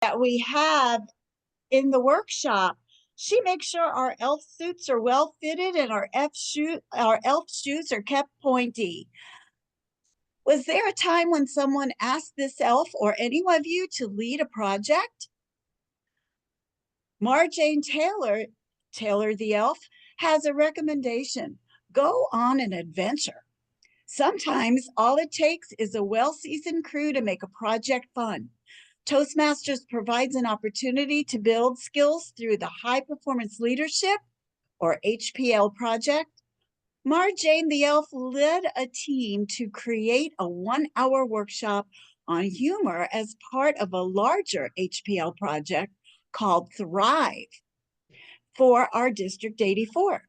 that we have in the workshop. She makes sure our elf suits are well fitted and our elf shoes are kept pointy. Was there a time when someone asked this elf or any of you to lead a project? Marjane Taylor the elf, has a recommendation. Go on an adventure. Sometimes all it takes is a well-seasoned crew to make a project fun. Toastmasters provides an opportunity to build skills through the High Performance Leadership, or HPL project. Marjane the Elf led a team to create a 1-hour workshop on humor as part of a larger HPL project called Thrive for our District 84.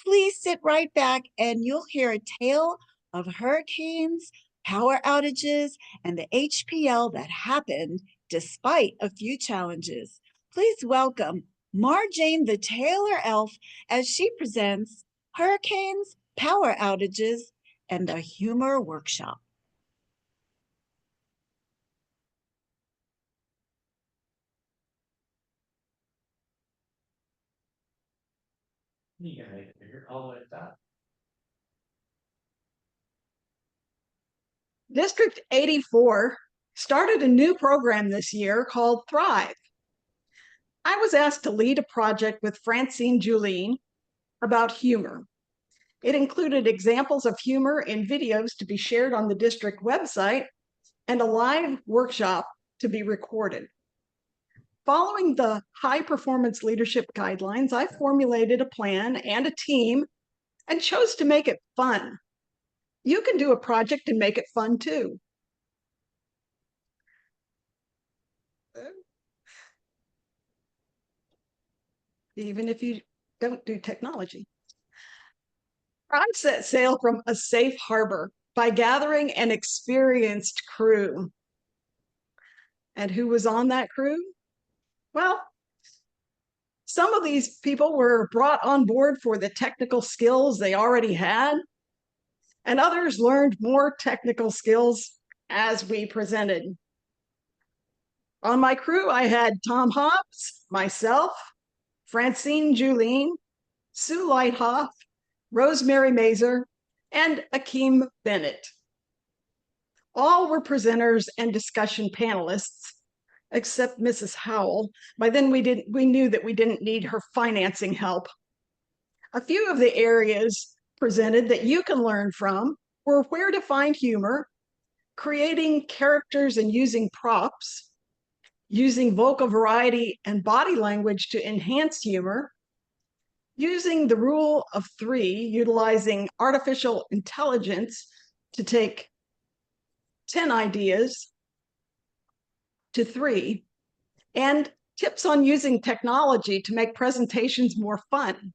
Please sit right back and you'll hear a tale of hurricanes, power outages, and the HPL that happened despite a few challenges. Please welcome Marjane the Taylor Elf as she presents Hurricanes, Power Outages, and the Humor Workshop. You gotta make it bigger all the way at that. District 84 started a new program this year called Thrive. I was asked to lead a project with Francine Julien about humor. It included examples of humor in videos to be shared on the district website and a live workshop to be recorded. Following the high performance leadership guidelines, I formulated a plan and a team and chose to make it fun. You can do a project and make it fun too. Even if you don't do technology. I set sail from a safe harbor by gathering an experienced crew. And who was on that crew? Well, some of these people were brought on board for the technical skills they already had, and others learned more technical skills as we presented. On my crew, I had Tom Hobbs, myself, Francine Julien, Sue Lighthoff, Rosemary Mazer, and Akeem Bennett. All were presenters and discussion panelists, except Mrs. Howell. By then we knew that we didn't need her financing help. A few of the areas presented that you can learn from were where to find humor, creating characters and using props, using vocal variety and body language to enhance humor, using the rule of 3, utilizing artificial intelligence to take 10 ideas to 3, and tips on using technology to make presentations more fun.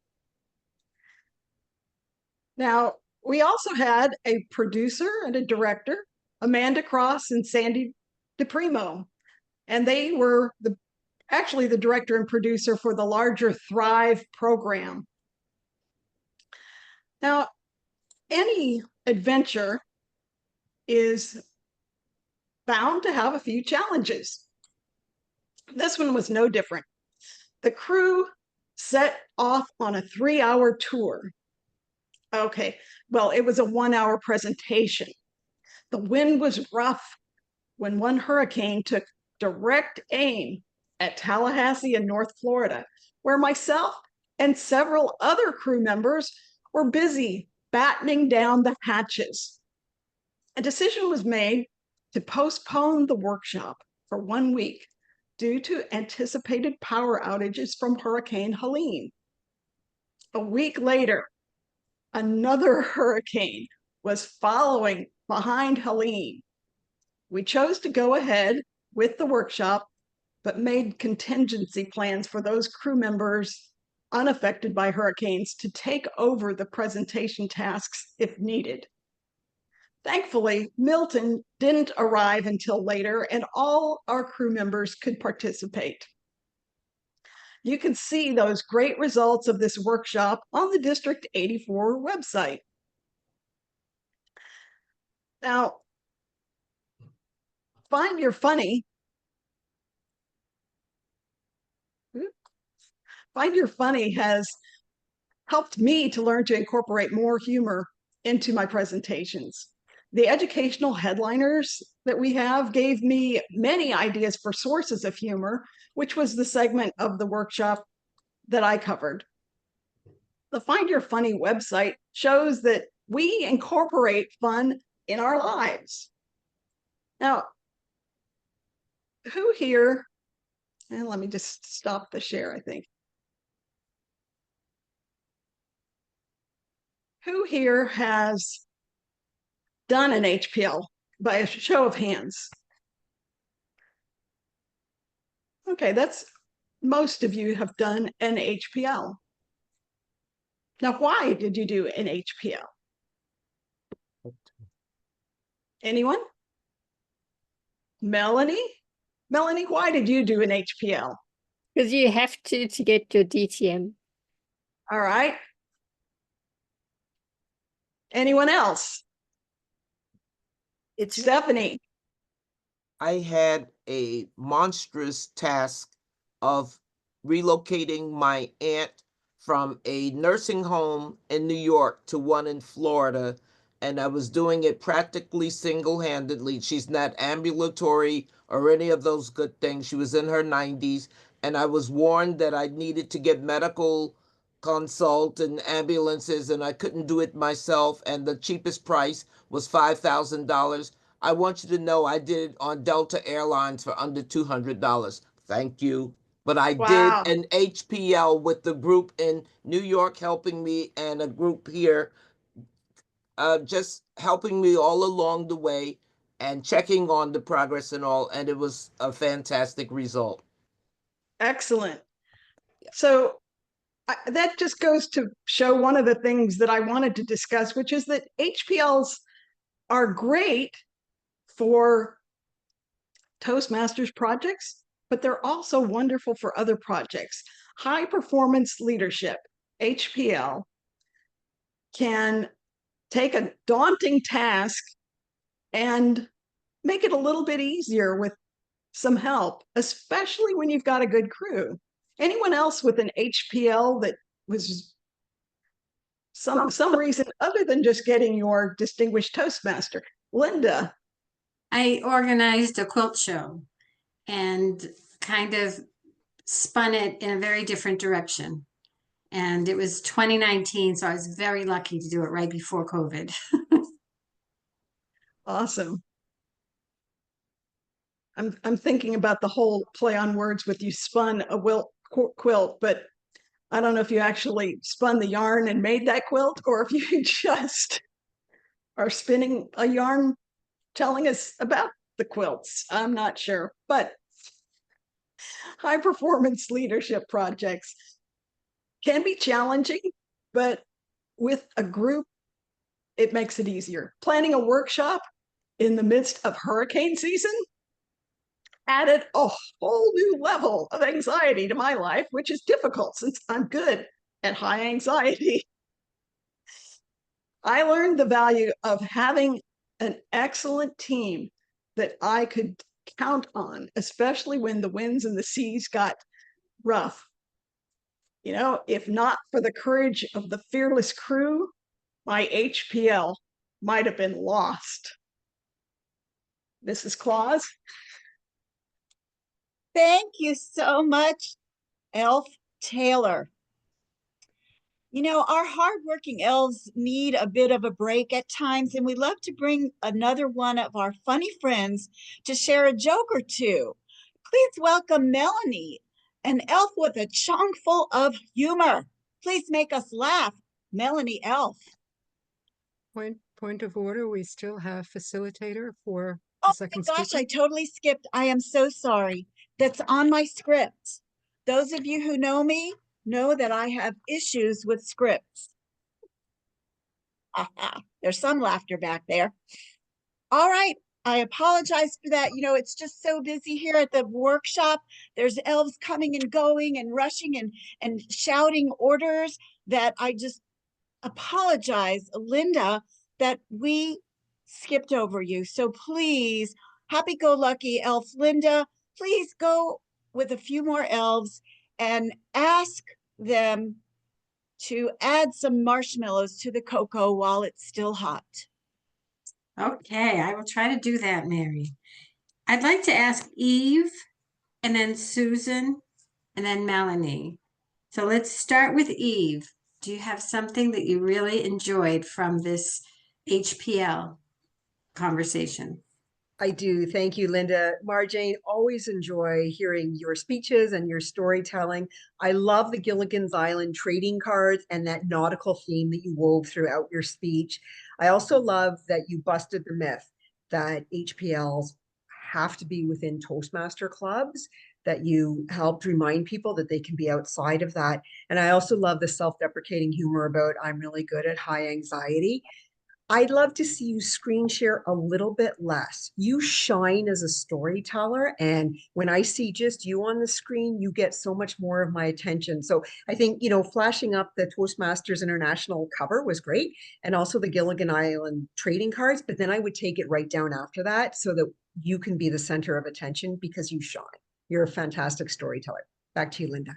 Now, we also had a producer and a director, Amanda Cross and Sandy DePrimo, and they were actually the director and producer for the larger Thrive program. Now, any adventure is bound to have a few challenges. This one was no different. The crew set off on a 3-hour tour. Okay, well, it was a 1-hour presentation. The wind was rough when one hurricane took direct aim at Tallahassee in North Florida, where myself and several other crew members were busy battening down the hatches. A decision was made to postpone the workshop for 1 week due to anticipated power outages from Hurricane Helene. A week later, another hurricane was following behind Helene. We chose to go ahead with the workshop, but made contingency plans for those crew members unaffected by hurricanes to take over the presentation tasks if needed. Thankfully, Milton didn't arrive until later, and all our crew members could participate. You can see those great results of this workshop on the District 84 website. Now, find your funny Find Your Funny has helped me to learn to incorporate more humor into my presentations. The educational headliners that we have gave me many ideas for sources of humor, which was the segment of the workshop that I covered. The Find Your Funny website shows that we incorporate fun in our lives. Now, who here, and let me just stop the share, I think. Who here has done an HPL by a show of hands? Okay, that's most of you have done an HPL. Now, why did you do an HPL? Anyone? Melanie? Melanie, why did you do an HPL? Because you have to get your DTM. All right. Anyone else? It's Stephanie. I had a monstrous task of relocating my aunt from a nursing home in New York to one in Florida, and I was doing it practically single-handedly. She's not ambulatory or any of those good things. She was in her 90s, and I was warned that I needed to get medical consult and ambulances, and I couldn't do it myself, and the cheapest price was $5,000. I want you to know I did it on Delta Airlines for under $200. Thank you. But I Wow. did an HPL with the group in New York helping me and a group here just helping me all along the way and checking on the progress and all. And it was a fantastic result. Excellent. So that just goes to show one of the things that I wanted to discuss, which is that HPLs are great for Toastmasters projects, but they're also wonderful for other projects. High performance leadership, HPL, can take a daunting task and make it a little bit easier with some help, especially when you've got a good crew. Anyone else with an HPL that was some reason other than just getting your distinguished Toastmaster? Linda. I organized a quilt show and kind of spun it in a very different direction. And it was 2019, so I was very lucky to do it right before COVID. Awesome. I'm thinking about the whole play on words with you spun a quilt, but I don't know if you actually spun the yarn and made that quilt or if you just are spinning a yarn telling us about the quilts. I'm not sure, but high performance leadership projects can be challenging, but with a group, it makes it easier. Planning a workshop in the midst of hurricane season added a whole new level of anxiety to my life, which is difficult since I'm good at high anxiety. I learned the value of having an excellent team that I could count on, especially when the winds and the seas got rough. You know, if not for the courage of the fearless crew, my HPL might have been lost. Mrs. Claus? Thank you so much, Elf Taylor. You know, our hardworking elves need a bit of a break at times, and we love to bring another one of our funny friends to share a joke or two. Please welcome Melanie, an elf with a chunk full of humor. Please make us laugh, Melanie Elf. Point of order, we still have facilitator for Oh the my second gosh, speaker. I totally skipped. I am so sorry. That's on my script. Those of you who know me know that I have issues with scripts. There's some laughter back there. All right, I apologize for that. You know, it's just so busy here at the workshop. There's elves coming and going and rushing and shouting orders that I just apologize, Linda, that we skipped over you. So please, happy-go-lucky elf Linda, please go with a few more elves and ask them to add some marshmallows to the cocoa while it's still hot. Okay, I will try to do that, Mary. I'd like to ask Eve and then Susan and then Melanie. So let's start with Eve. Do you have something that you really enjoyed from this HPL conversation? I do. Thank you, Linda. Marjane, always enjoy hearing your speeches and your storytelling. I love the Gilligan's Island trading cards and that nautical theme that you wove throughout your speech. I also love that you busted the myth that HPLs have to be within Toastmaster clubs, that you helped remind people that they can be outside of that. And I also love the self-deprecating humor about I'm really good at high anxiety. I'd love to see you screen share a little bit less. You shine as a storyteller. And when I see just you on the screen, you get so much more of my attention. So I think, flashing up the Toastmasters International cover was great. And also the Gilligan Island trading cards. But then I would take it right down after that so that you can be the center of attention because you shine. You're a fantastic storyteller. Back to you, Linda.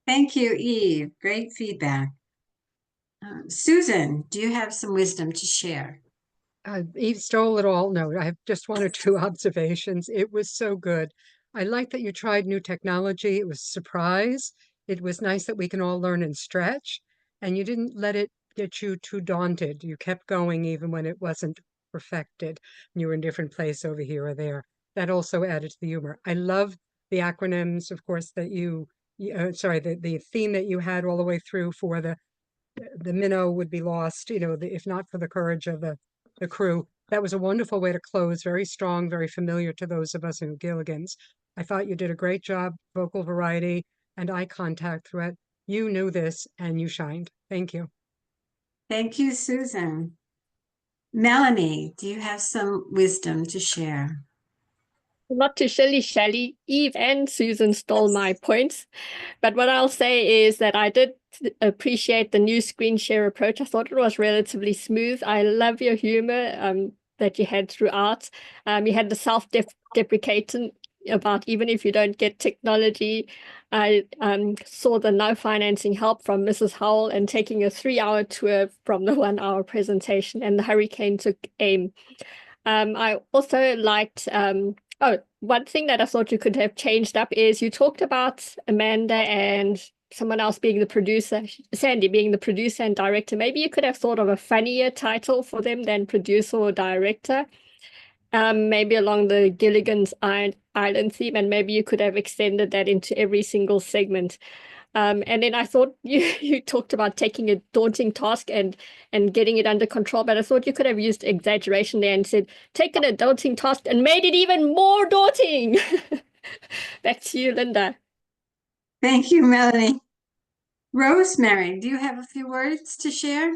Thank you, Eve. Great feedback. Susan, do you have some wisdom to share? Eve stole it all. No, I have just one or two observations. It was so good. I like that you tried new technology. It was a surprise. It was nice that we can all learn and stretch, and you didn't let it get you too daunted. You kept going even when it wasn't perfected. And you were in a different place over here or there. That also added to the humor. I love the acronyms, of course, that the theme that you had all the way through for the minnow would be lost, if not for the courage of the crew. That was a wonderful way to close, very strong, very familiar to those of us in Gilligan's. I thought you did a great job, vocal variety and eye contact throughout. You knew this and you shined. Thank you. Thank you, Susan. Melanie, do you have some wisdom to share? Not to shilly-shally, Eve and Susan stole my points. But what I'll say is that I did appreciate the new screen share approach. I thought it was relatively smooth. I love your humor that you had throughout. You had the self-deprecating about even if you don't get technology. I saw the no financing help from Mrs. Howell and taking a 3-hour tour from the 1-hour presentation, and the hurricane took aim. I also liked one thing that I thought you could have changed up is you talked about Amanda and someone else being the producer, Sandy being the producer and director. Maybe you could have thought of a funnier title for them than producer or director. Maybe along the Gilligan's Island theme, and maybe you could have extended that into every single segment. And then I thought you talked about taking a daunting task and getting it under control, but I thought you could have used exaggeration there and said, taken a daunting task and made it even more daunting. Back to you, Linda. Thank you, Melanie. Rosemary, do you have a few words to share?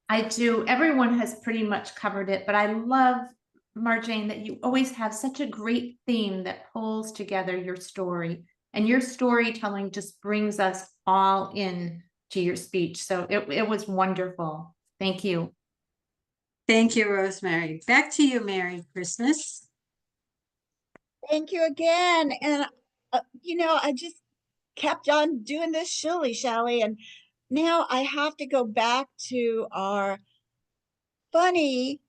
I do. Everyone has pretty much covered it, but I love, Marjane, that you always have such a great theme that pulls together your story. And your storytelling just brings us all in to your speech. So it was wonderful. Thank you. Thank you, Rosemary. Back to you, Merry Christmas. Thank you again. And, I just kept on doing this shilly-shally. And now I have to go back to our funny